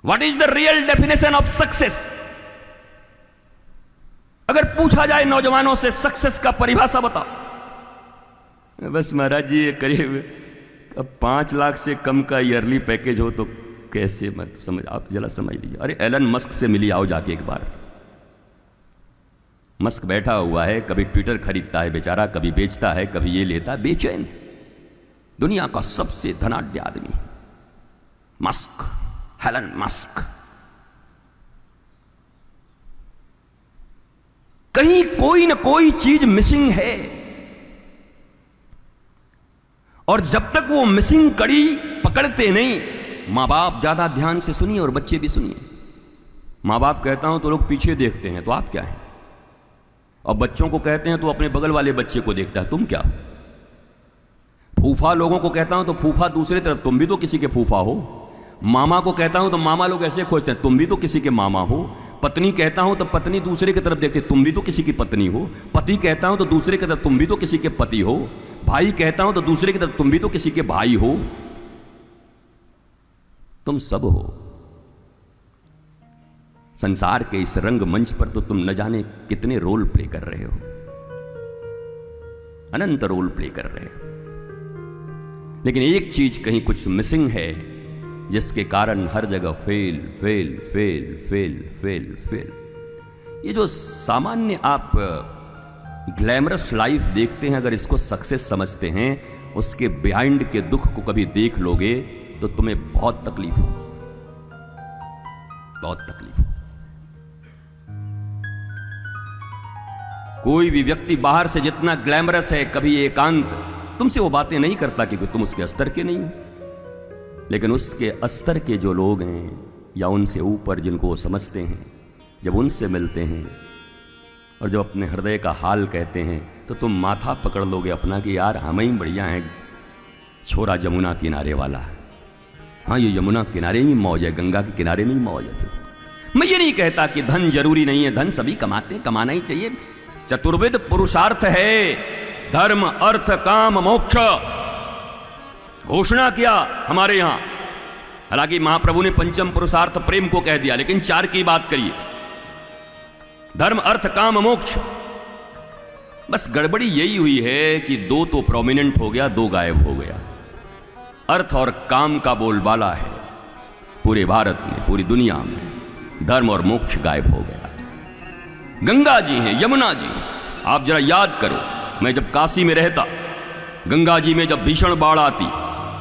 What is the real definition of success? अगर पूछा जाए नौजवानों से सक्सेस का परिभाषा बताओ, बस महाराज जी करीब 5 लाख से कम का ईयरली पैकेज हो तो कैसे, मत समझ, आप जरा समझ लीजिए। अरे एलन मस्क से मिली आओ जाके एक बार। मस्क बैठा हुआ है, कभी ट्विटर खरीदता है बेचारा, कभी बेचता है, कभी ये लेता है, बेचैन। दुनिया का सबसे धनाढ्य आदमी मस्क, एलन मस्क। कहीं कोई ना कोई चीज मिसिंग है, और जब तक वो मिसिंग कड़ी पकड़ते नहीं, मां बाप ज्यादा ध्यान से सुनिए और बच्चे भी सुनिए। मां बाप कहता हूं तो लोग पीछे देखते हैं, तो आप क्या हैं? और बच्चों को कहते हैं तो अपने बगल वाले बच्चे को देखता है, तुम क्या हो? फूफा लोगों को कहता हूं तो फूफा दूसरे तरफ, तुम भी तो किसी के फूफा हो। मामा को कहता हूं तो मामा लोग ऐसे खोजते हैं, तुम भी तो किसी के मामा हो। पत्नी कहता हूं तो पत्नी दूसरे की तरफ देखते, तुम भी तो किसी की पत्नी हो। पति कहता हूं तो दूसरे की तरफ, तुम भी तो किसी के पति हो। भाई कहता हूं तो दूसरे की तरफ, तुम भी तो किसी के भाई हो। तुम सब हो। संसार के इस रंग मंच पर तो तुम न जाने कितने रोल प्ले कर रहे हो, अनंत रोल प्ले कर रहे हो। लेकिन एक चीज कहीं कुछ मिसिंग है, जिसके कारण हर जगह fail fail fail fail fail fail. ये जो सामान्य आप ग्लैमरस लाइफ देखते हैं, अगर इसको सक्सेस समझते हैं, उसके बिहाइंड के दुख को कभी देख लोगे तो तुम्हें बहुत तकलीफ हो, बहुत तकलीफ हो। कोई भी व्यक्ति बाहर से जितना ग्लैमरस है, कभी एकांत तुमसे वो बातें नहीं करता क्योंकि तुम उसके स्तर के नहीं हो। लेकिन उसके स्तर के जो लोग हैं या उनसे ऊपर जिनको वो समझते हैं, जब उनसे मिलते हैं और जब अपने हृदय का हाल कहते हैं, तो तुम माथा पकड़ लोगे अपना कि यार हम ही बढ़िया हैं, छोरा जमुना किनारे वाला है। हाँ, ये यमुना किनारे में मौज है, गंगा के किनारे में ही मौज है। मैं ये नहीं कहता कि धन जरूरी नहीं है, धन सभी कमाते, कमाना ही चाहिए। चतुर्विध पुरुषार्थ है, धर्म अर्थ काम मोक्ष, घोषणा किया हमारे यहां। हालांकि महाप्रभु ने पंचम पुरुषार्थ प्रेम को कह दिया, लेकिन 4 की बात करिए, धर्म अर्थ काम मोक्ष। बस गड़बड़ी यही हुई है कि 2 तो प्रोमिनेंट हो गया, 2 गायब हो गया। अर्थ और काम का बोलबाला है पूरे भारत में, पूरी दुनिया में। धर्म और मोक्ष गायब हो गया। गंगा जी हैं, यमुना जी हैं। आप जरा याद करो, मैं जब काशी में रहता, गंगा जी में जब भीषण बाढ़ आती,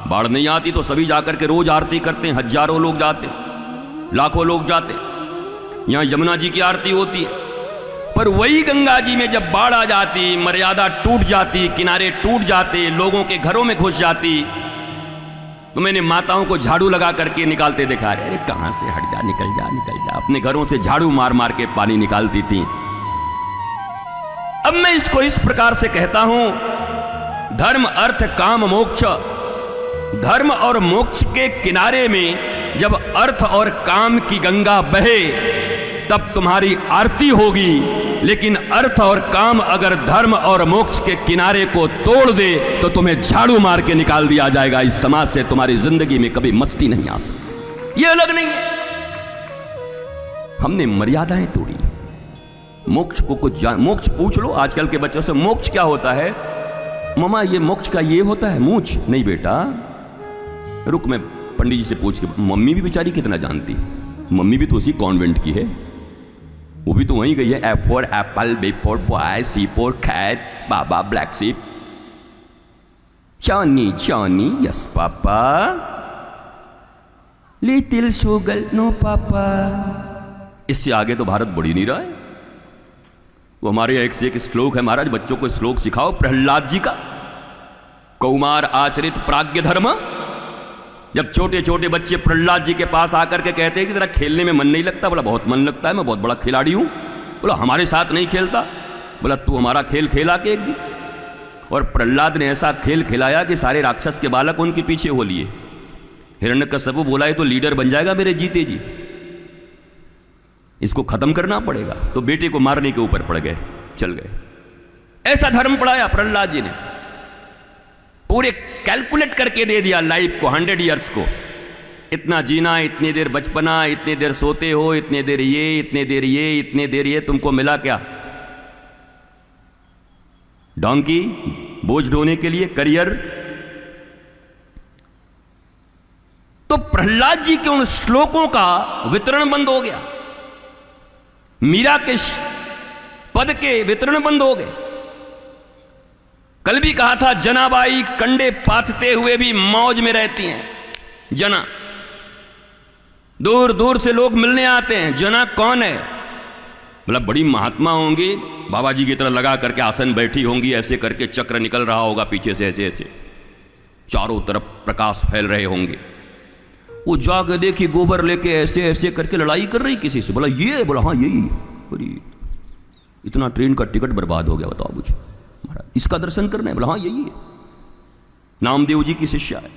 बाढ़ नहीं आती तो सभी जाकर के रोज आरती करते हैं, हजारों लोग जाते, लाखों लोग जाते। यहां यमुना जी की आरती होती है, पर वही गंगा जी में जब बाढ़ आ जाती, मर्यादा टूट जाती, किनारे टूट जाते, लोगों के घरों में घुस जाती, तो मैंने माताओं को झाड़ू लगा करके निकालते देखा। अरे कहां से, हट जा, निकल जा, निकल जा। अपने घरों से झाड़ू मार मार के पानी निकालती थी। अब मैं इसको इस प्रकार से कहता हूं, धर्म अर्थ काम मोक्ष। धर्म और मोक्ष के किनारे में जब अर्थ और काम की गंगा बहे, तब तुम्हारी आरती होगी। लेकिन अर्थ और काम अगर धर्म और मोक्ष के किनारे को तोड़ दे, तो तुम्हें झाड़ू मार के निकाल दिया जाएगा। इस समाज से तुम्हारी जिंदगी में कभी मस्ती नहीं आ सकती। ये अलग नहीं है। हमने मर्यादाएं तोड़ी। मोक्ष को कुछ मोक्ष पूछ लो आजकल के बच्चों से, मोक्ष क्या होता है? मम्मा ये मोक्ष का ये होता है मूछ? नहीं बेटा, रुक मैं पंडित जी से पूछ के। मम्मी भी बेचारी कितना जानती है, मम्मी भी तो उसी कॉन्वेंट की है, वो भी तो वहीं गई है। F for apple, B for boy, C for cat, baa baa black sheep. Johnny Johnny yes papa, little sugar no papa. इससे आगे तो भारत बढ़ ही नहीं रहा है। वो हमारे एक से एक श्लोक है महाराज, बच्चों को श्लोक सिखाओ प्रहलाद जी का, कौमार आचरित प्राज्ञ धर्म। जब छोटे छोटे बच्चे प्रहलाद जी के पास आकर के कहते हैं कि तेरा खेलने में मन नहीं लगता, बोला बहुत मन लगता है, मैं बहुत बड़ा खिलाड़ी हूं। बोला हमारे साथ नहीं खेलता। बोला तू हमारा खेल खेला के एक दिन। और प्रहलाद ने ऐसा खेल खिलाया कि सारे राक्षस के बालक उनके पीछे हो लिए। हिरण्यकश्यप बोला ये तो लीडर बन जाएगा मेरे जीते जी, इसको खत्म करना पड़ेगा। तो बेटे को मारने के ऊपर पड़ गए, चल गए। ऐसा धर्म पढ़ाया प्रहलाद जी ने, पूरे कैलकुलेट करके दे दिया लाइफ को, 100 ईयर्स को। इतना जीना, इतनी देर बचपना, इतनी देर सोते हो, इतनी देर ये, इतनी देर ये, इतनी देर ये, तुमको मिला क्या? डोंकी, बोझ ढोने के लिए, करियर। तो प्रहलाद जी के उन श्लोकों का वितरण बंद हो गया, मीरा के पद के वितरण बंद हो गए। कल भी कहा था, जनाबाई कंडे पाथते हुए भी मौज में रहती हैं। जना, दूर दूर से लोग मिलने आते हैं। जना कौन है? मतलब बड़ी महात्मा होंगी, बाबा जी की तरह लगा करके आसन बैठी होंगी, ऐसे करके चक्र निकल रहा होगा पीछे से, ऐसे ऐसे चारों तरफ प्रकाश फैल रहे होंगे। वो जाके देखी गोबर लेके ऐसे ऐसे करके लड़ाई कर रही किसी से। बोला ये, बोला हाँ यही। बोली इतना ट्रेन का टिकट बर्बाद हो गया, बताओ मुझे महाराज, इसका दर्शन करना है? बोला हाँ यही है, नामदेव जी की शिष्या है।